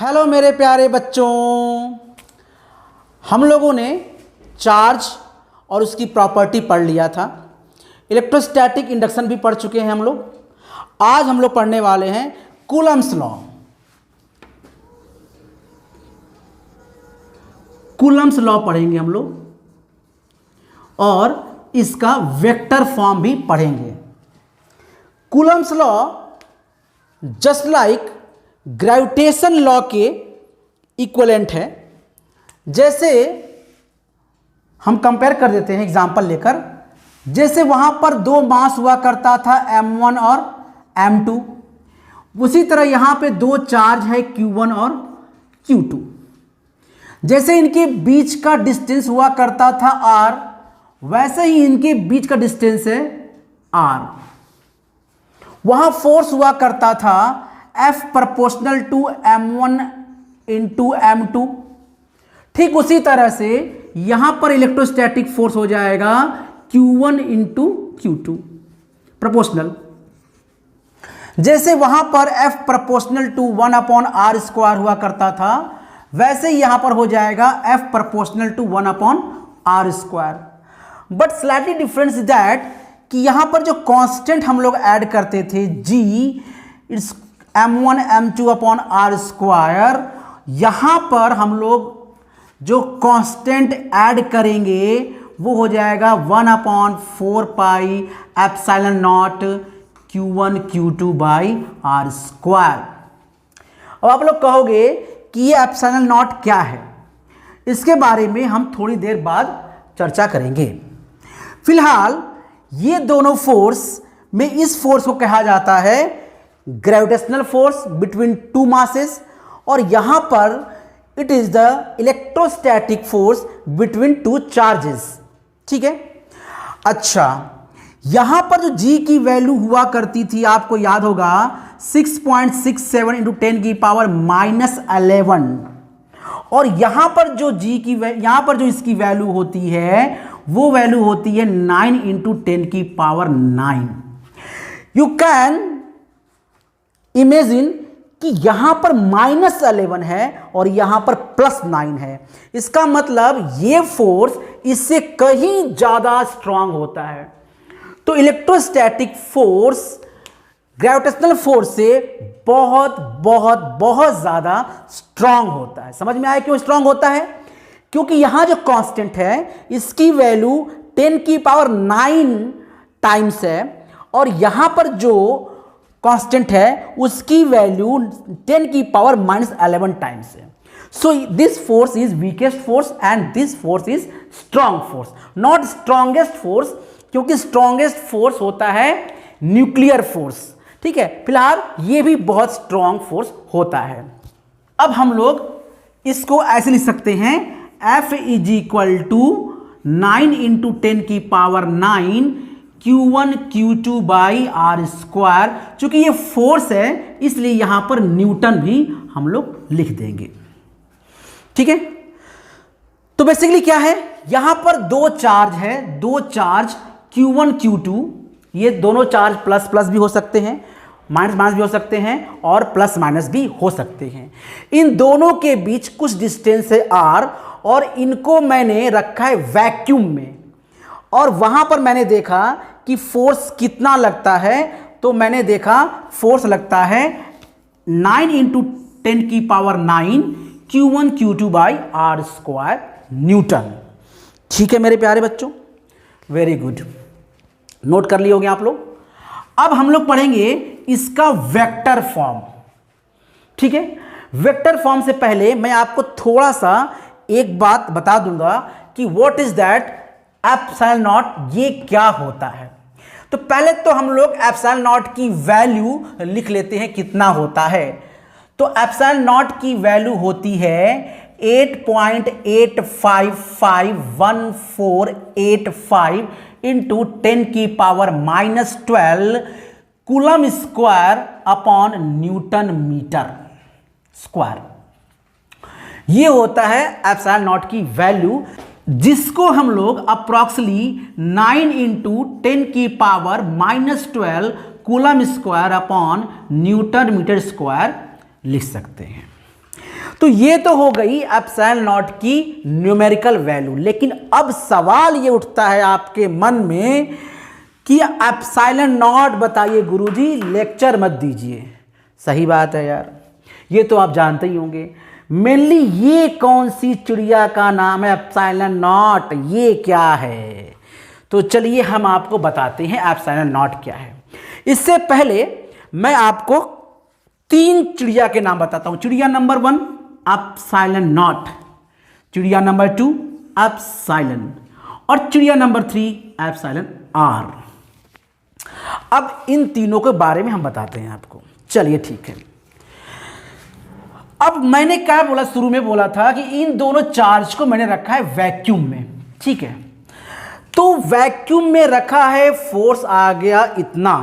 Hello मेरे प्यारे बच्चों, हम लोगों ने चार्ज और उसकी प्रॉपर्टी पढ़ लिया था। इलेक्ट्रोस्टैटिक इंडक्शन भी पढ़ चुके हैं हम लोग। आज हम लोग पढ़ने वाले हैं कूलम्ब्स लॉ। कूलम्ब्स लॉ पढ़ेंगे हम लोग और इसका वेक्टर फॉर्म भी पढ़ेंगे। Coulomb's law just like gravitation law के इक्विवेलेंट है। जैसे हम कंपेयर कर देते हैं एग्जांपल लेकर, जैसे वहां पर दो मास हुआ करता था m1 और m2, उसी तरह यहां पे दो चार्ज है q1 और q2। जैसे इनके बीच का डिस्टेंस हुआ करता था r, वैसे ही इनके बीच का डिस्टेंस है r। वहां फोर्स हुआ करता था F proportional to m1 into m2। ठीक उसी तरह से यहां पर इलेक्ट्रोस्टैटिक फोर्स हो जाएगा q1 इंटू q2 प्रोपोर्शनल। जैसे वहां पर F प्रोपोर्शनल टू 1/r² हुआ करता था, वैसे ही यहां पर हो जाएगा F proportional to 1/r²। But slightly difference that कि यहां पर जो कांस्टेंट हम लोग ऐड करते थे g, इट्स m1 m2/r², यहां पर हम लोग जो कांस्टेंट ऐड करेंगे वो हो जाएगा 1/4 pi epsilon naught q1 q2/r²। अब आप लोग कहोगे कि ये एप्सिलॉन नॉट क्या है, इसके बारे में हम थोड़ी देर बाद चर्चा करेंगे। फिलहाल ये दोनों फोर्स में इस फोर्स को कहा जाता है gravitational force between to masses, और यहां पर it is the electrostatic force between two charges. ठीक है। अच्छा, यहां पर जो g की वैल्यू हुआ करती थी, आपको याद होगा 6.67 इंटू 10 की पावर -11, और यहां पर जो यहां पर जो इसकी वैल्यू होती है वो वैल्यू होती है 9 इंटू 10 की पावर 9। यू कैन इमेजिन कि यहां पर -11 है और यहां पर +9 है। इसका मतलब ये फोर्स इससे कहीं ज्यादा स्ट्रांग होता है। तो इलेक्ट्रोस्टैटिक फोर्स ग्रेविटेशनल फोर्स से बहुत बहुत बहुत ज्यादा स्ट्रांग होता है। समझ में आया क्यों स्ट्रांग होता है? क्योंकि यहां जो कांस्टेंट है इसकी वैल्यू 10 की पावर 9 टाइम्स है, और यहां पर जो कांस्टेंट है उसकी वैल्यू 10 की पावर -11 टाइम्स है। So this force is weakest force and this force is strong force, not strongest force, क्योंकि स्ट्रांगेस्ट फोर्स होता है न्यूक्लियर फोर्स। ठीक है। फिलहाल ये भी बहुत स्ट्रांग फोर्स होता है। अब हम लोग इसको ऐसे लिख सकते हैं F is equal to 9 into 10 की पावर 9 q1 q2/r²। चूंकि ये फोर्स है इसलिए यहां पर न्यूटन भी हम लोग लिख देंगे। ठीक है। तो बेसिकली क्या है, यहां पर दो चार्ज है, दो चार्ज q1 q2, ये दोनों चार्ज प्लस प्लस भी हो सकते हैं, माइनस माइनस भी हो सकते हैं, और प्लस माइनस भी हो सकते हैं। इन दोनों के बीच कुछ डिस्टेंस है r, और इनको मैंने रखा है वैक्यूम में, और वहां पर मैंने देखा कि फोर्स कितना लगता है। तो मैंने देखा फोर्स लगता है 9 इंटू 10 की पावर 9 q1 q2/r² न्यूटन। ठीक है मेरे प्यारे बच्चों, वेरी गुड, नोट कर लिए होंगे आप लोग। अब हम लोग पढ़ेंगे इसका वेक्टर फॉर्म। ठीक है। वेक्टर फॉर्म से पहले मैं आपको थोड़ा सा एक बात बता दूंगा कि what is that epsilon not, ये क्या होता है। तो पहले तो हम लोग एप्सिलॉन नॉट की वैल्यू लिख लेते हैं कितना होता है। तो एप्सिलॉन नॉट की वैल्यू होती है 8.855148 इंटू 10 की power -12 coulomb square upon newton metre square. ये होता है एप्सिलॉन नॉट की वैल्यू, जिसको हम लोग अप्रॉक्सिमेटली 9 इंटू 10 की power -12 coulomb square upon newton metre square लिख सकते हैं। तो ये तो हो गई एप्सिलॉन नॉट की न्यूमेरिकल वैल्यू, लेकिन अब सवाल ये उठता है आपके मन में कि एप्सिलॉन नॉट बताइए गुरुजी, लेक्चर मत दीजिए। सही बात है यार, ये तो आप जानते ही होंगे। मेनली ये कौन सी चिड़िया का नाम है एप्सिलॉन नॉट, ये क्या है? तो चलिए हम आपको बताते हैं एप्सिलॉन नॉट क्या है। इससे पहले मैं आपको 3 चिड़िया के नाम बताता हूं। चिड़िया नंबर 1 एप्सिलॉन नॉट, चिड़िया नंबर 2 एप्सिलॉन, और चिड़िया नंबर 3 एप्सिलॉन आर। अब इन तीनों के बारे में हम बताते हैं आपको। चलिए ठीक है। अब मैंने क्या बोला, शुरू में बोला था कि इन दोनों चार्ज को मैंने रखा है वैक्यूम में, ठीक है। तो वैक्यूम में रखा है, फोर्स आ गया इतना।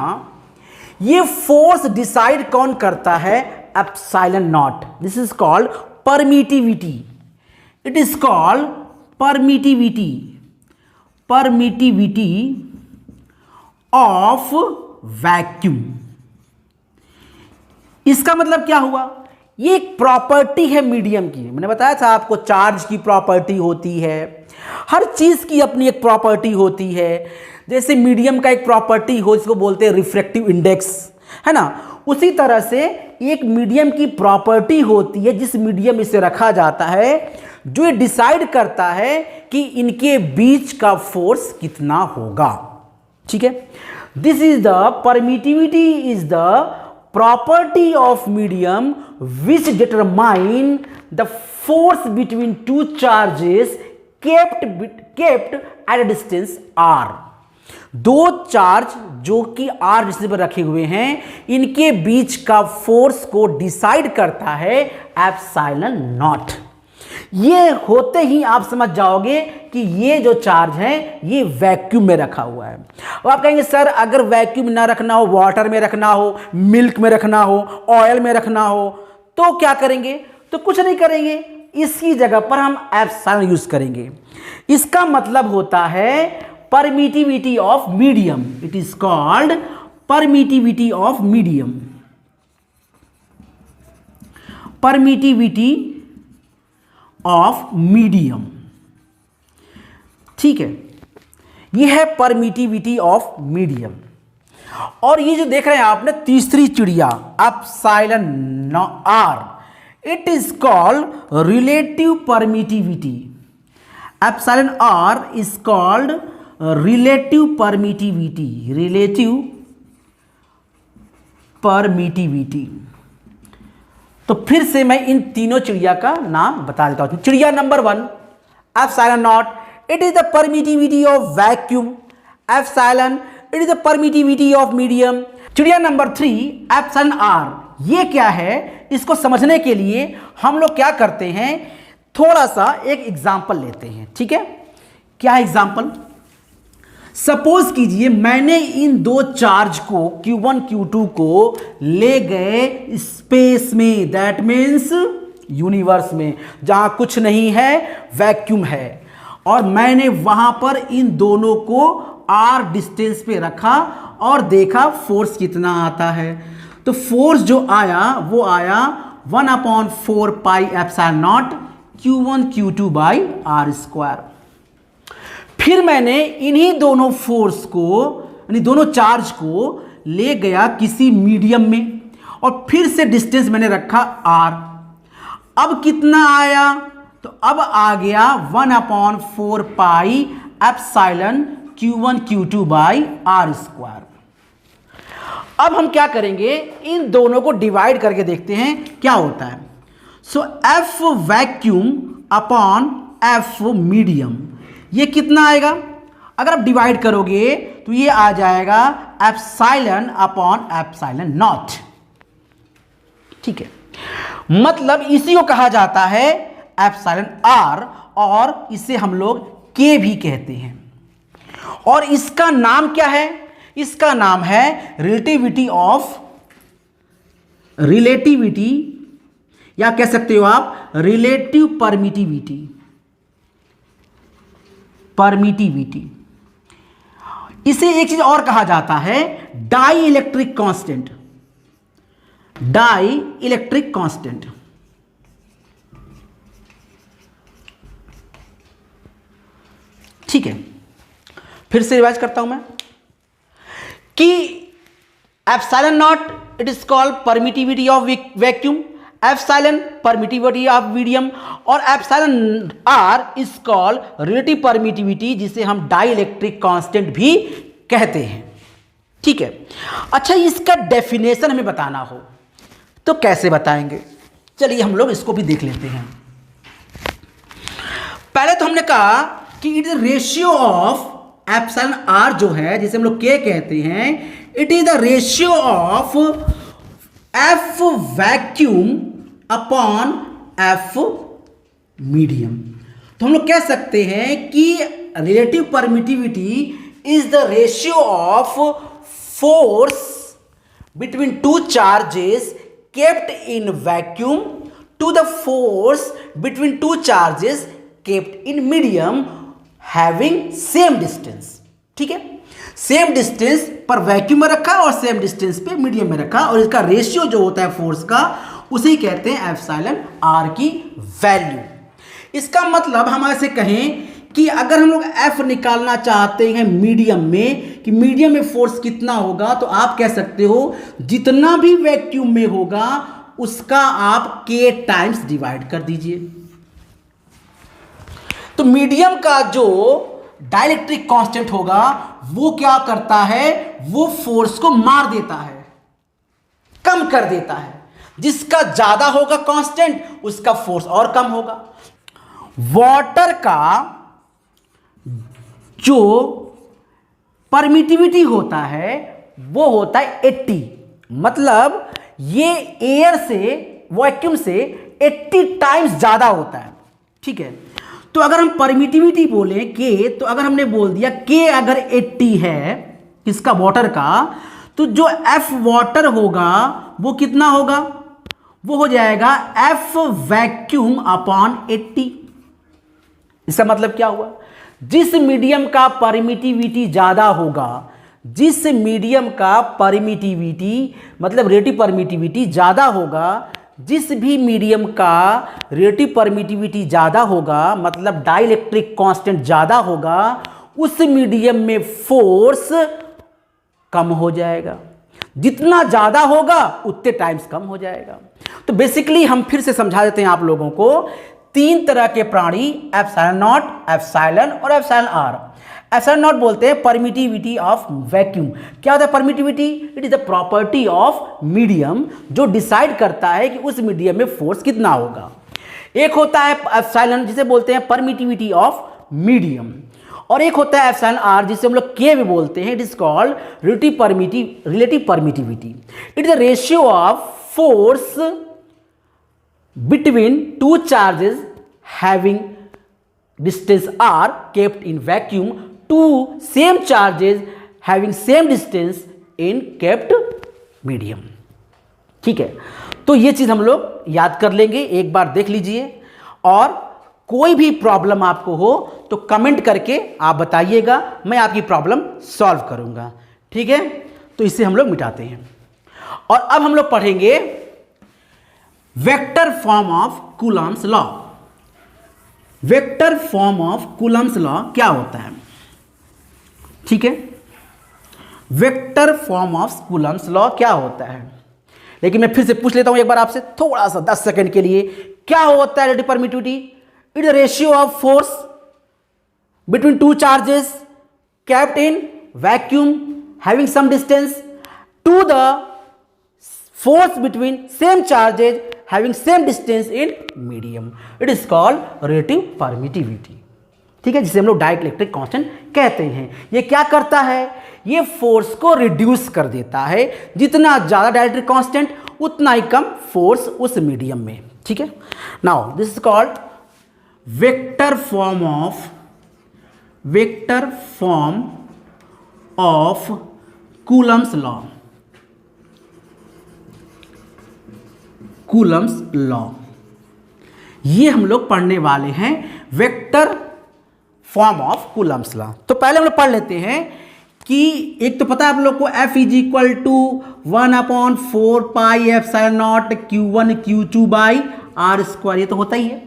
ये फोर्स डिसाइड कौन करता है? Epsilon not. This is called permittivity. It is called permittivity, permittivity of vacuum. इसका मतलब क्या हुआ? ये एक प्रॉपर्टी है मीडियम की। मैंने बताया था आपको, चार्ज की प्रॉपर्टी होती है, हर चीज की अपनी एक प्रॉपर्टी होती है। जैसे मीडियम का एक प्रॉपर्टी हो जिसको बोलते हैं रिफ्रैक्टिव इंडेक्स, है ना। उसी तरह से एक मीडियम की प्रॉपर्टी होती है, जिस मीडियम इसे रखा जाता है, जो ये डिसाइड करता है कि इनके बीच का फोर्स कितना होगा, ठीक है। This is the permittivity, is the property of medium which determine the force between two charges kept at a distance r। दो चार्ज जो कि r डिस्टेंस पर रखे हुए हैं, इनके बीच का फोर्स को डिसाइड करता है एप्सिलॉन नॉट। ये होते ही आप समझ जाओगे कि ये जो चार्ज है ये वैक्यूम में रखा हुआ है। और आप कहेंगे सर अगर वैक्यूम ना रखना हो, वाटर में रखना हो, मिल्क में रखना हो, ऑयल में रखना हो, तो क्या करेंगे? तो कुछ नहीं करेंगे, इसकी जगह पर हम एप्सिलॉन यूज करेंगे। इसका मतलब होता है permittivity of medium. It is called permittivity of medium, permittivity of medium, ठीक है। यह है परमिटिविटी ऑफ मीडियम। और ये जो देख रहे हैं आपने तीसरी चिड़िया epsilon r, it is called relative permittivity. Epsilon are is called relative permittivity, relative permittivity. तो फिर से मैं इन तीनों चिड़िया का नाम बता देता हूं। चिड़िया number 1 epsilon nought, it is the permittivity of vacuum. Epsilon, it is the permittivity of medium. चिड़िया नंबर 3 एप्सिलॉन आर, ये क्या है? इसको समझने के लिए हम लोग क्या करते हैं, थोड़ा सा एक एग्जांपल लेते हैं, ठीक है। क्या एग्जांपल? सपोज कीजिए मैंने इन दो चार्ज को Q1 Q2 को ले गए स्पेस में, दैट मीन्स यूनिवर्स में, जहां कुछ नहीं है, वैक्यूम है, और मैंने वहां पर इन दोनों को r डिस्टेंस पे रखा और देखा फोर्स कितना आता है। तो फोर्स जो आया वो आया 1/4 pi epsilon naught Q1 Q2 by r square. फिर मैंने इन्हीं दोनों फोर्स को, यानी दोनों चार्ज को ले गया किसी मीडियम में, और फिर से डिस्टेंस मैंने रखा r। अब कितना आया? तो अब आ गया 1/4 pi epsilon Q1 Q2 by r square. अब हम क्या करेंगे, इन दोनों को डिवाइड करके देखते हैं क्या होता है। सो F vacuum upon F medium, ये कितना आएगा? अगर आप डिवाइड करोगे तो ये आ जाएगा एप्सिलॉन अपॉन एप्सिलॉन नॉट, ठीक है। मतलब इसी को कहा जाता है एप्सिलॉन आर, और इसे हम लोग के भी कहते हैं। और इसका नाम क्या है? इसका नाम है रिलेटिविटी ऑफ, रिलेटिविटी, या कह सकते हो आप रिलेटिव परमिटिविटी, परमिटिविटी। इसे एक चीज और कहा जाता है dielectric constant, dielectric constant. ठीक है, फिर से रिवाइज करता हूं मैं कि epsilon nought it is called permittivity of vacuum, epsilon permittivity of medium, और epsilon are is called relative permittivity, जिसे हम डाइलेक्ट्रिक कांस्टेंट भी कहते हैं। ठीक है, अच्छा इसका डेफिनेशन हमें बताना हो तो कैसे बताएंगे, चलिए हम लोग इसको भी देख लेते हैं। पहले तो हमने कहा कि it is ratio of epsilon r जो है, जिसे हम लोग के कहते हैं, it is the ratio of F vacuum upon F medium. तो हम लोग कह सकते हैं कि relative permittivity is the ratio of force between two charges kept in vacuum to the force between two charges kept in medium having same distance। ठीक है, same distance पर वैक्यूम में रखा और सेम डिस्टेंस पे मीडियम में रखा, और इसका रेशियो जो होता है फोर्स का उसे कहते हैं एप्सिलॉन आर की वैल्यू। इसका मतलब हम ऐसे कहें कि अगर हम लोग एफ निकालना चाहते हैं मीडियम में, कि मीडियम में फोर्स कितना होगा, तो आप कह सकते हो जितना भी वैक्यूम में होगा उसका आप के टाइम्स डिवाइड कर दीजिए। तो मीडियम का जो डाइलेक्ट्रिक कांस्टेंट होगा वो क्या करता है, वो फोर्स को मार देता है, कम कर देता है। जिसका ज्यादा होगा कांस्टेंट उसका फोर्स और कम होगा। वाटर का जो परमिटिविटी होता है वो होता है 80, मतलब ये एयर से वैक्यूम से 80 टाइम्स ज्यादा होता है। ठीक है, तो अगर हम परमिटिविटी बोले के, तो अगर हमने बोल दिया के अगर 80 है किसका, वाटर का, तो जो एफ वाटर होगा वो कितना होगा, वो हो जाएगा एफ वैक्यूम अपॉन 80। इसका मतलब क्या हुआ, जिस मीडियम का परमिटिविटी ज्यादा होगा, जिस मीडियम का परमिटिविटी मतलब रिलेटिव परमिटिविटी ज्यादा होगा, जिस भी मीडियम का रिलेटिव परमिटिविटी ज्यादा होगा मतलब डाइलेक्ट्रिक कांस्टेंट ज्यादा होगा, उस मीडियम में फोर्स कम हो जाएगा। जितना ज्यादा होगा उतने टाइम्स कम हो जाएगा। तो बेसिकली हम फिर से समझा देते हैं आप लोगों को, तीन तरह के प्राणी, एप्सिलॉन नॉट, एप्सिलॉन और एप्सिलॉन आर। एप्सिलॉन नॉट बोलते हैं परमिटिविटी ऑफ वैक्यूम। क्या होता है permittivity, it is the property of medium, जो डिसाइड करता है कि उस मीडियम में फोर्स कितना होगा। एक होता है एप्सिलॉन जिसे बोलते हैं परमिटिविटी ऑफ मीडियम, और एक होता है एप्सिलॉन आर जिसे हम लोग के भी बोलते हैं, it is called relative permittivity. It is the ratio of force between two charges having distance r kept in vacuum to same charges having same distance in kept medium। ठीक है, तो ये चीज हम लोग याद कर लेंगे, एक बार देख लीजिए, और कोई भी प्रॉब्लम आपको हो तो कमेंट करके आप बताइएगा, मैं आपकी प्रॉब्लम सॉल्व करूंगा। ठीक है, तो इसे हम लोग मिटाते हैं। और अब हम लोग पढ़ेंगे vector form of Coulomb's law. Vector form of Coulomb's law क्या होता है, ठीक है, vector form of Coulomb's law क्या होता है। लेकिन मैं फिर से पूछ लेता हूं एक बार आपसे, थोड़ा सा 10 सेकंड के लिए, क्या होता है relative permittivity, it is ratio of force between two charges kept in vacuum having some distance to the force between same charges having same distance in medium. It is called relative permittivity. ठीक है, जिसे हम लोग dielectric constant कहते हैं। ये क्या करता है, ये फोर्स को रिड्यूस कर देता है। जितना ज्यादा डाइलेक्ट्रिक कांस्टेंट उतना ही कम फोर्स उस मीडियम में। ठीक है, now this is called vector form of Coulomb's law. Coulomb's law ये हम लोग पढ़ने वाले हैं, vector form of Coulomb's law. तो पहले हम लोग पढ़ लेते हैं कि एक तो पता है आप लोग को F is equal to 1/4 pi epsilon naught Q1 Q2 by R square, ये तो होता ही है।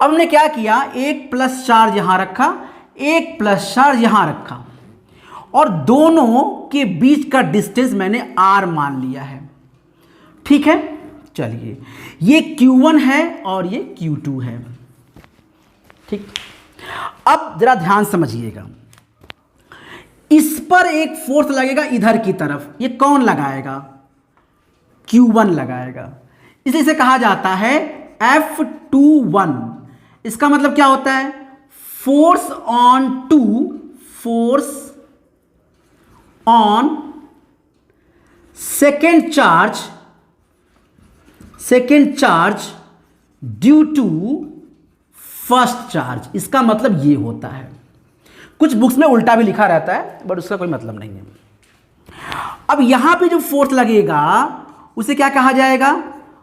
अब हमने क्या किया, एक प्लस चार्ज यहां रखा, एक प्लस चार्ज यहां रखा और दोनों के बीच का डिस्टेंस मैंने r मान लिया है। ठीक है, चलिए ये Q1 है और ये Q2 है। ठीक, अब जरा ध्यान समझिएगा, इस पर एक फोर्स लगेगा इधर की तरफ, ये कौन लगाएगा? Q1 लगाएगा, इसलिए इसे कहा जाता है F21। इसका मतलब क्या होता है? Force on two, force on second charge due to first charge. इसका मतलब ये होता है, कुछ बुक्स में उल्टा भी लिखा रहता है बट उसका कोई मतलब नहीं है। अब यहां पे जो फोर्स लगेगा उसे क्या कहा जाएगा?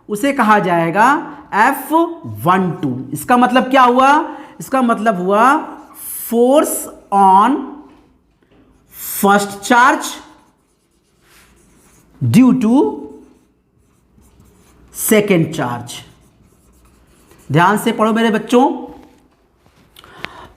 उसे कहा जाएगा F12। इसका मतलब क्या हुआ? इसका मतलब हुआ force on first charge due to second charge. ध्यान से पढ़ो मेरे बच्चों।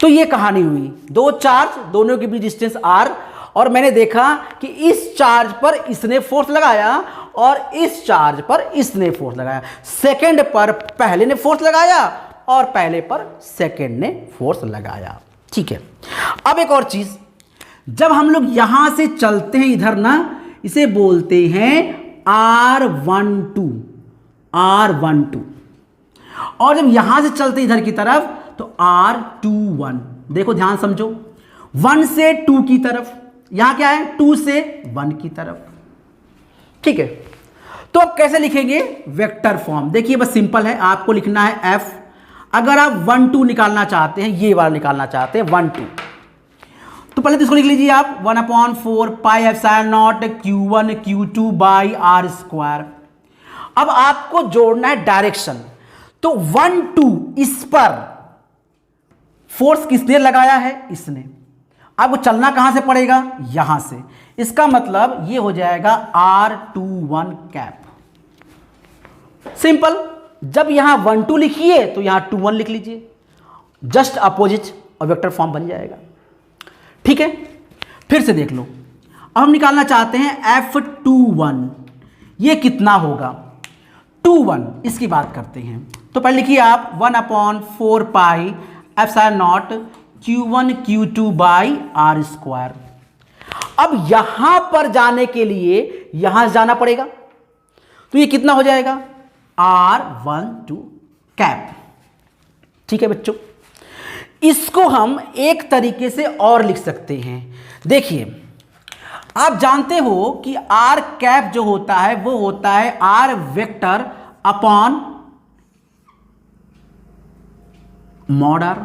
तो ये कहानी हुई, दो चार्ज, दोनों के बीच डिस्टेंस r, और मैंने देखा कि इस चार्ज पर इसने फोर्स लगाया और इस चार्ज पर इसने फोर्स लगाया। सेकंड पर पहले ने फोर्स लगाया और पहले पर सेकंड ने फोर्स लगाया। ठीक है, अब एक और चीज, जब हम लोग यहां से चलते हैं इधर ना, इसे बोलते हैं R12, R12, और जब यहां से चलते इधर की तरफ तो R21। देखो ध्यान समझो, 1 से 2 की तरफ, यहां क्या है? 2 से 1 की तरफ। ठीक है, तो अब कैसे लिखेंगे? Vector form. देखिए बस सिंपल है, आपको लिखना है F। अगर आप 1 2 निकालना चाहते हैं, ये वाला निकालना चाहते हैं 1 2, तो पहले तो इसको लिख लीजिए आप 1/4 pi epsilon naught Q1 Q2 by R square. अब आपको जोड़ना है डायरेक्शन, तो 1 2 इस पर फोर्स किसने लगाया है? इसने। आपको चलना कहां से पड़ेगा? यहां से। इसका मतलब ये हो जाएगा R21 कैप। सिंपल, जब यहां 1 2 लिखिए तो यहां 2 1 लिख लीजिए, जस्ट अपोजिट, और वेक्टर फॉर्म बन जाएगा। ठीक है, फिर से देख लो। अब हम निकालना चाहते हैं F21, ये कितना होगा? 21, इसकी बात करते हैं। तो पहले लिखिए आप 1/4 pi epsilon naught Q1 Q2 by R square. अब यहां पर जाने के लिए यहां से जाना पड़ेगा, तो ये कितना हो जाएगा? R12 cap. ठीक है बच्चों, इसको हम एक तरीके से और लिख सकते हैं। देखिए, आप जानते हो कि R कैप जो होता है वो होता है R vector upon mod R।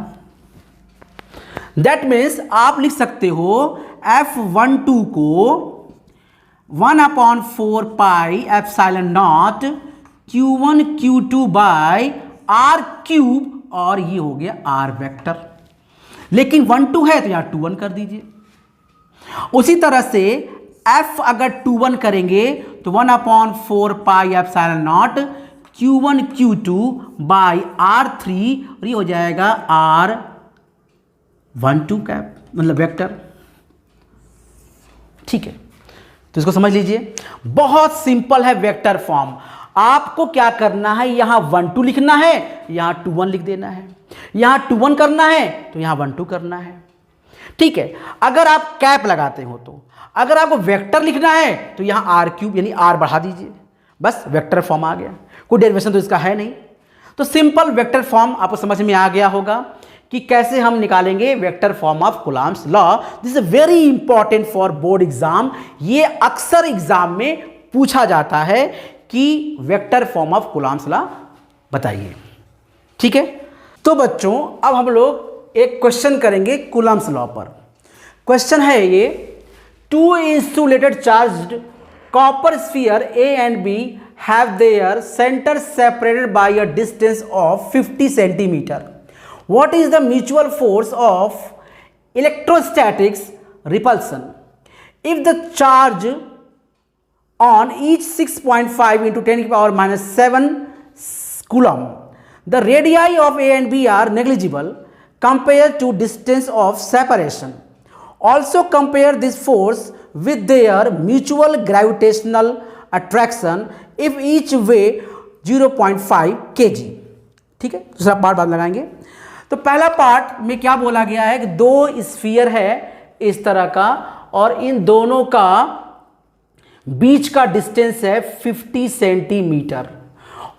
That means आप लिख सकते हो F12 को 1/4 pi epsilon naught Q1 Q2 by R cube, और ये हो गया R वेक्टर। लेकिन 1 2 है तो यहां 2 1 कर दीजिए। उसी तरह से F अगर 2 1 करेंगे तो 1/4 pi epsilon naught Q1 Q2 by R3, और ये हो जाएगा R12 कैप, मतलब वेक्टर। ठीक है, तो इसको समझ लीजिए, बहुत सिंपल है वेक्टर फॉर्म। आपको क्या करना है? यहां 1 2 लिखना है, यहां 2 1 लिख देना है, यहां 2 1 करना है तो यहां 1 2 करना है। ठीक है, अगर आप कैप लगाते हो तो, अगर आपको वेक्टर लिखना है तो यहां R क्यूब यानी R बढ़ा दीजिए, बस वेक्टर फॉर्म आ गया। कोई डेरिवेशन तो इसका है नहीं। तो सिंपल वेक्टर फॉर्म आपको समझ में आ गया होगा कि कैसे हम निकालेंगे vector form of Coulomb's law. This is very important for board exam. ये अक्सर एग्जाम में पूछा जाता है कि vector form of Coulomb's law बताइए। ठीक है, तो बच्चों अब हम लोग एक क्वेश्चन करेंगे कूलम्ब्स लॉ पर। क्वेश्चन है ये, 2 insulated charged copper sphere A and B have their centers separated by a distance of 50 centimeter. What is the mutual force of electrostatics repulsion? If the charge on each 6.5 into 10 to the power minus 7 coulomb, the radii of A and B are negligible, compare to distance of separation. Also compare this force with their mutual gravitational attraction if each weigh 0.5 kg। ठीक है, दूसरा part बाद लगाएंगे। तो पहला part में क्या बोला गया है कि दो स्फीयर है इस तरह का और इन दोनों का बीच का डिस्टेंस है 50 सेंटीमीटर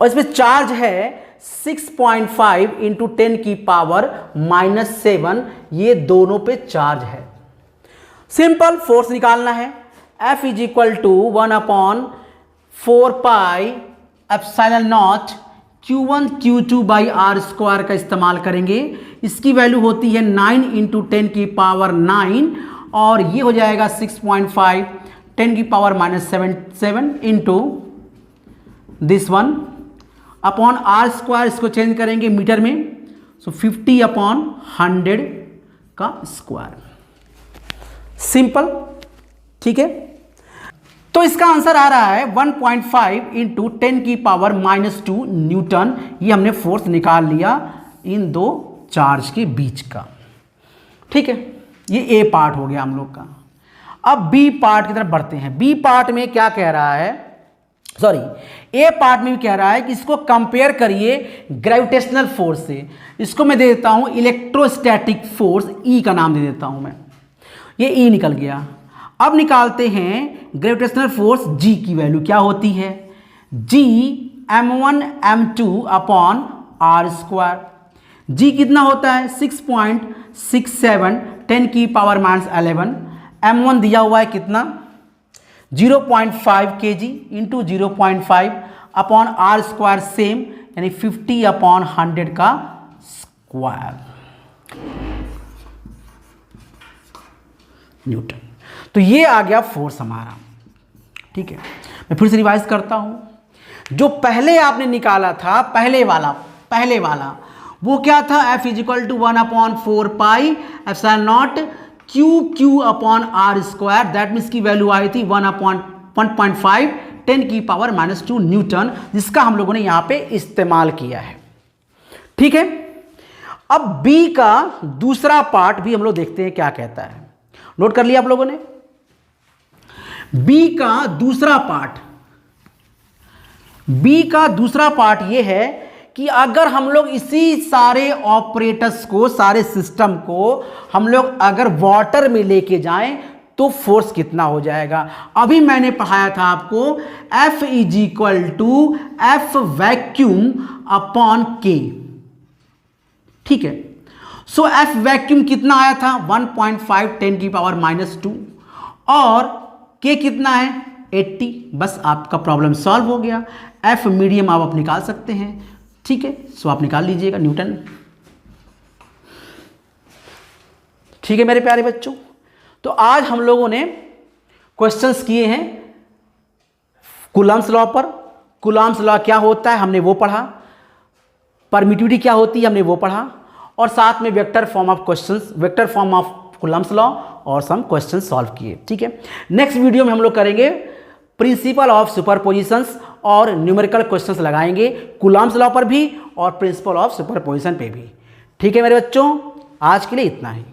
और इसमें चार्ज है 6.5 इंटू 10 की पावर -7। ये दोनों पे चार्ज है। सिंपल फोर्स निकालना है। F is equal to 1/4 pi epsilon naught Q1 Q2 by r square का इस्तेमाल करेंगे। इसकी वैल्यू होती है 9 इंटू 10 की पावर 9 और ये हो जाएगा 6.5 10 की पावर -7 into this one upon are square. इसको चेंज करेंगे मीटर में, सो 50/100 का स्क्वायर। सिंपल, ठीक है। तो इसका आंसर आ रहा है 1.5 इंटू 10 की पावर -2 न्यूटन। ये हमने फोर्स निकाल लिया इन दो चार्ज के बीच का। ठीक है, ये ए पार्ट हो गया हम लोग का। अब बी पार्ट की तरफ बढ़ते हैं। बी पार्ट में क्या कह रहा है, सॉरी ए पार्ट में भी कह रहा है कि इसको कंपेयर करिए ग्रेविटेशनल फोर्स से। इसको मैं दे देता हूं इलेक्ट्रोस्टैटिक फोर्स, ई का नाम दे देता हूं मैं। ये ई निकल गया। अब निकालते हैं ग्रेविटेशनल फोर्स जी की वैल्यू क्या होती है। G m1 m2 upon are square. G कितना होता है 6.67 10 की पावर -11। m1 दिया हुआ है कितना 0.5 kg into 0.5 upon are square same यानी 50/100 का स्क्वायर न्यूटन। तो ये आ गया फोर्स हमारा। ठीक है, मैं फिर से रिवाइज करता हूं। जो पहले आपने निकाला था पहले वाला वो क्या था, F is equal to 1/4 pi epsilon naught QQ upon are square. That means की वैल्यू आई थी 1/1.5 10 की पावर -2 न्यूटन, जिसका हम लोगों ने यहां पे इस्तेमाल किया है। ठीक है, अब B का दूसरा पार्ट भी हम लोग देखते हैं क्या कहता है। नोट कर लिया आप लोगों ने। B का दूसरा पार्ट यह है कि अगर हम लोग इसी सारे ऑपरेटर्स को, सारे सिस्टम को हम लोग अगर वाटर में लेके जाएं तो फोर्स कितना हो जाएगा। अभी मैंने पढ़ाया था आपको F is equal to F vacuum upon K। ठीक है, सो F वैक्यूम कितना आया था 1.5 10 की पावर -2 और K कितना है 80। बस आपका प्रॉब्लम सॉल्व हो गया। F मीडियम आप निकाल सकते हैं। ठीक है, सो आप निकाल लीजिएगा न्यूटन। ठीक है मेरे प्यारे बच्चों, तो आज हम लोगों ने क्वेश्चंस किए हैं कूलम्ब्स लॉ पर। कूलम्ब्स लॉ क्या होता है हमने वो पढ़ा, परमिटिविटी क्या होती है हमने वो पढ़ा, और साथ में vector form of questions, vector form of Coulomb's law और सम क्वेश्चन सॉल्व किए। ठीक है, नेक्स्ट वीडियो में हम लोग करेंगे प्रिंसिपल ऑफ सुपरपोजिशंस और न्यूमेरिकल क्वेश्चंस लगाएंगे कूलम्ब्स लॉ पर भी और प्रिंसिपल ऑफ सुपरपोजिशन पे भी। ठीक है मेरे बच्चों, आज के लिए इतना ही।